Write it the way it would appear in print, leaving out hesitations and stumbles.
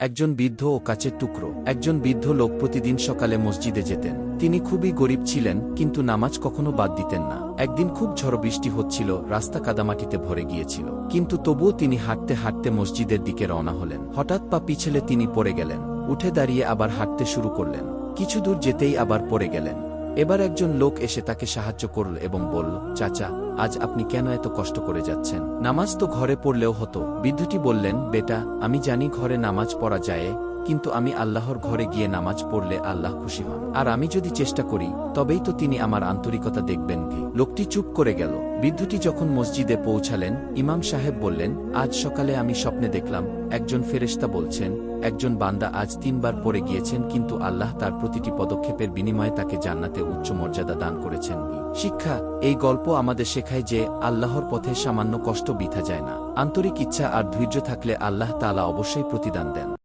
একজন বৃদ্ধ ও কাচের টুকরো। একজন বৃদ্ধ লোক প্রতিদিন সকালে মসজিদে যেতেন। তিনি খুবই গরিব ছিলেন, কিন্তু নামাজ কখনো বাদ দিতেন না। একদিন খুব ঝড় বৃষ্টি হচ্ছিল, রাস্তা কাদামাটিতে ভরে গিয়েছিল, কিন্তু তবুও তিনি হাঁটতে হাঁটতে মসজিদের দিকে রওনা হলেন। হঠাৎ পা পিছলে তিনি পড়ে গেলেন। উঠে দাঁড়িয়ে আবার হাঁটতে শুরু করলেন। কিছু দূর যেতেই আবার পড়ে গেলেন। এবার একজন লোক এসে তাকে সাহায্য করল এবং বলল, চাচা, আজ আপনি কেন এত কষ্ট করে যাচ্ছেন? নামাজ তো ঘরে পড়লেও হতো। বৃদ্ধটি বললেন, বেটা, আমি জানি ঘরে নামাজ পড়া যায়, কিন্তু আমি আল্লাহর ঘরে গিয়ে নামাজ পড়লে আল্লাহ খুশি হন, আর আমি যদি চেষ্টা করি তবেই তো তিনি আমার আন্তরিকতা দেখবেন কি। লোকটি চুপ করে গেল। বৃদ্ধটি যখন মসজিদে পৌঁছালেন, ইমাম সাহেব বললেন, আজ সকালে আমি স্বপ্নে দেখলাম একজন ফেরেশতা বলছেন, একজন বান্দা আজ 3 বার পড়ে গিয়েছেন, কিন্তু আল্লাহ তার প্রতিটি পদক্ষেপের বিনিময়ে তাকে জান্নাতে উচ্চ মর্যাদা দান করেছেন। শিক্ষা: এই গল্প আমাদের শেখায় যে আল্লাহর পথে সামান্য কষ্ট বৃথা যায় না। আন্তরিক ইচ্ছা আর ধৈর্য থাকলে আল্লাহ তাআলা অবশ্যই প্রতিদান দেন।